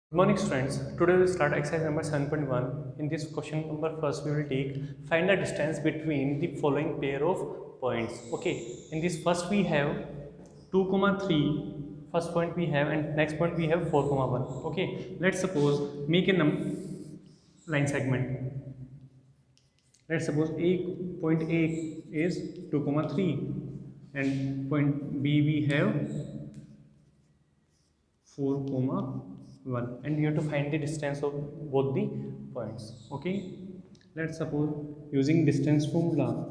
Good morning students. Today we will start exercise number 7.1. In this question number first we will take find the distance between the following pair of points. Okay, in this first we have 2 comma 3 first point we have, and next point we have 4 comma 1. Okay, let's suppose make a line segment. Let's suppose point A is 2 comma 3 and point B we have 4 comma 1, and you have to find the distance of both the points. Okay, let's suppose using distance formula,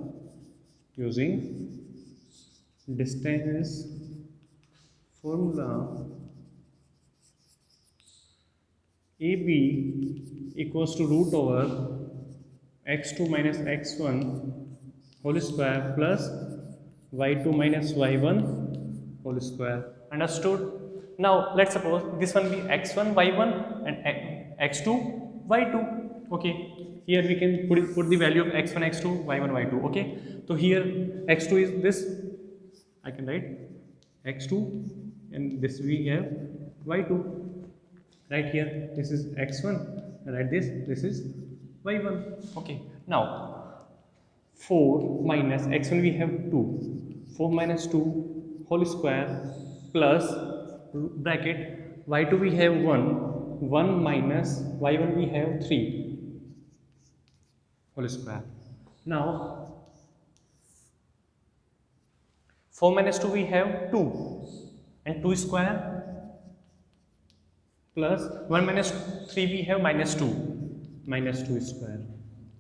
using distance formula AB equals to root over x2 minus x1 whole square plus y2 minus y1 whole square. Understood? Now let's suppose this one be x1 y1 and x2 y2. Okay, here we can put the value of x1 x2 y1 y2. Okay, so here x2 is this, I can write x2, and this we have y2. Right here this is x1, and right this is y1. Okay, now 4 minus x1 we have 2, 4 minus 2 whole square plus bracket y2 we have 1, 1 minus y1 we have 3 whole square. Now 4 minus 2 we have 2, and 2 square plus 1 minus 3 we have minus 2 square,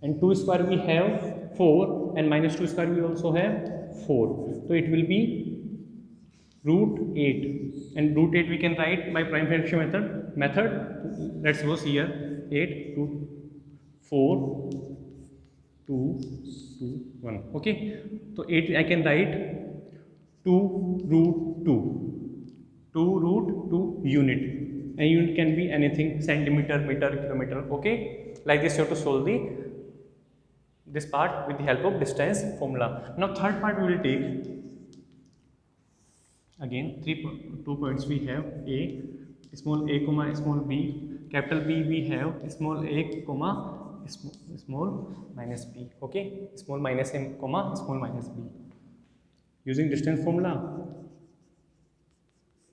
and 2 square we have 4, and minus 2 square we also have 4, so it will be root 8, and root 8 we can write by prime fraction method. Let's suppose here 8 root 4 2 2 1. Okay, so 8 I can write 2 root 2 root 2 unit, and unit can be anything, centimeter, meter, kilometer. Okay, like this you have to solve this part with the help of distance formula. Now third part we will take. Again 2 points we have a small a comma small b, capital B we have small a comma small minus b. Okay, small minus m comma small minus b. Using distance formula,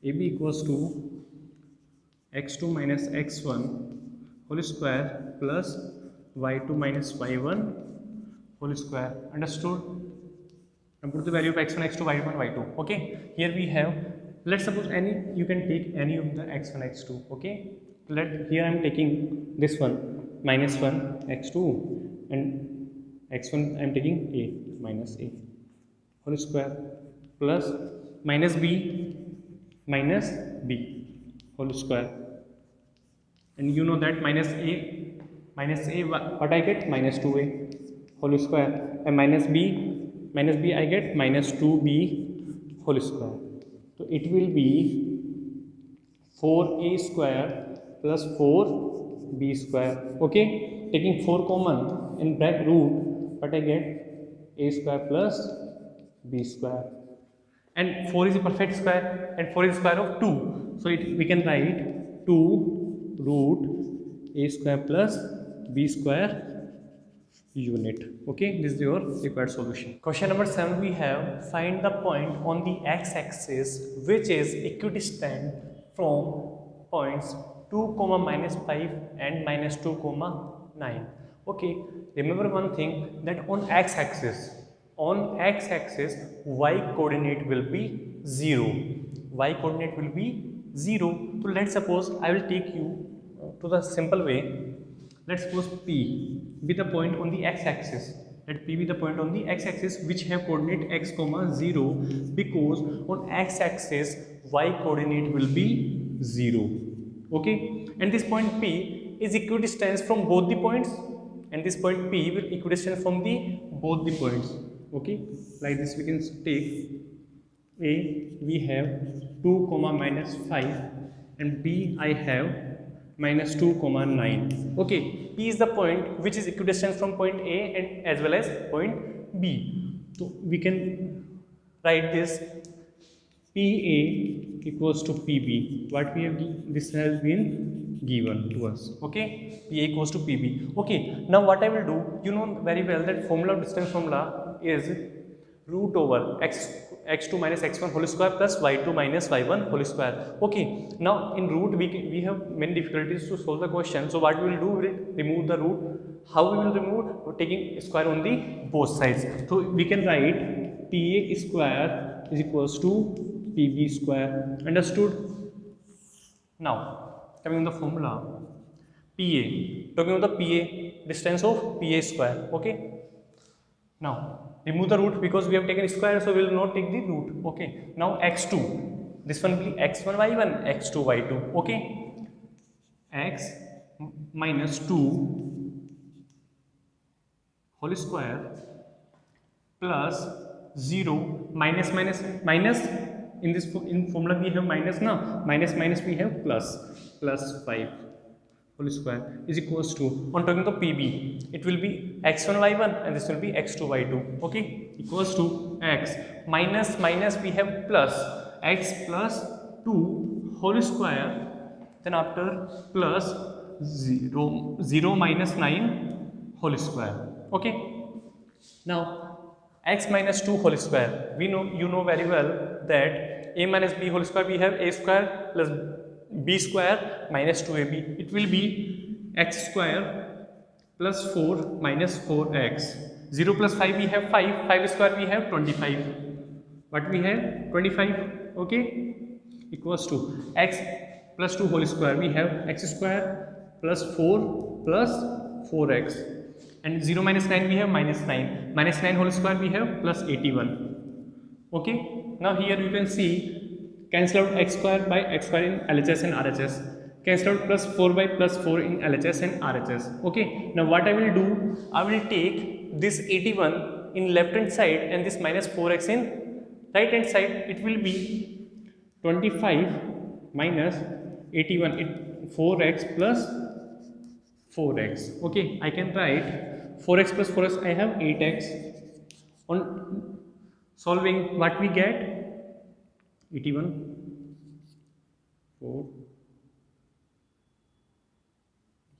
AB equals to x2 minus x1 whole square plus y2 minus y1 whole square. Understood? And put the value of x1 x2 y1 y2. Okay, here we have, let's suppose you can take any of the x1 x2. Okay, here I am taking this one minus 1 x2, and x1 I am taking a minus a whole square plus minus b whole square, and you know that minus a what I get, minus 2a whole square, and minus b I get minus 2b whole square. So it will be 4a square plus 4b square. Okay, taking 4 common in bracket root, but I get a square plus b square, and 4 is a perfect square, and 4 is square of 2, so we can write 2 root a square plus b square unit. Okay, this is your required solution. Question number 7 we have find the point on the x-axis which is equidistant from points 2 comma minus 5 and minus 2 comma 9. Okay, remember one thing, that on x-axis y coordinate will be 0. So let's suppose I will take you to the simple way. Let's suppose P be the point on the x-axis. Let P be the point on the x-axis which have coordinate x comma 0, because on x-axis y coordinate will be 0. Okay, and this point P is equidistant from both the points, and this point P will equidistant from both the points. Okay, like this we can take A we have 2 comma minus 5, and B I have minus 2 comma 9. Okay, P is the point which is equidistant from point A and as well as point B. So we can write this PA equals to PB. What we have, this has been given to us. Okay, PA equals to PB. Okay, now what I will do, you know very well that formula of distance formula is root over x2 minus x1 whole square plus y2 minus y1 whole square. Okay, now in root we have many difficulties to solve the question. So what we will do, we will remove the root. How we will remove? Taking square on the both sides. So we can write PA square is equals to PB square. Understood? Now coming on the formula, PA, talking about the PA, distance of PA square. Okay, now remove the root because we have taken square, so we will not take the root. Okay, now x2, this one will be x1 y1 x2 y2. Okay, x minus 2 whole square plus 0 minus in this formula we have minus now, minus we have plus 5 whole square is equals to, on talking to PB, it will be x1 y1 and this will be x2 y2. Okay, equals to x minus we have plus x plus 2 whole square, then after plus 0 minus 9 whole square. Okay, now x minus 2 whole square, we know, you know very well that a minus b whole square, we have a square plus b square minus 2ab. It will be x square plus 4 minus 4x. 0 plus 5 we have 5 square we have 25. What we have? 25. Okay, equals to x plus 2 whole square, we have x square plus 4 plus 4x, and 0 minus 9 we have minus 9 whole square we have plus 81. Okay, now here you can see cancel out x square by x square in LHS and RHS, cancel out plus 4 by plus 4 in LHS and RHS. Okay, now what I will do, I will take this 81 in left hand side and this minus 4x in right hand side. It will be 25 minus 81, 4x plus 4x. Okay, I can write 4x plus 4x, I have 8x. On solving, what we get? 81, 4,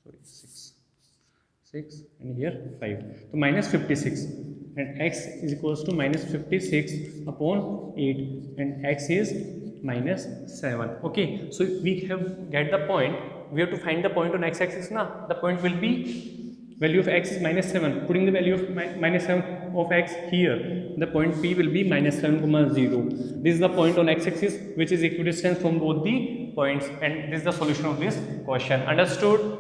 sorry, 6 and here 5. So minus 56, and x is equals to minus 56 upon 8 and x is minus 7. Okay, so we have get the point. We have to find the point on x-axis now. The point will be, value of x is minus 7. Putting the value of minus 7 of x here, the point P will be minus 7, 0. This is the point on x-axis which is equidistant from both the points, and this is the solution of this question. Understood?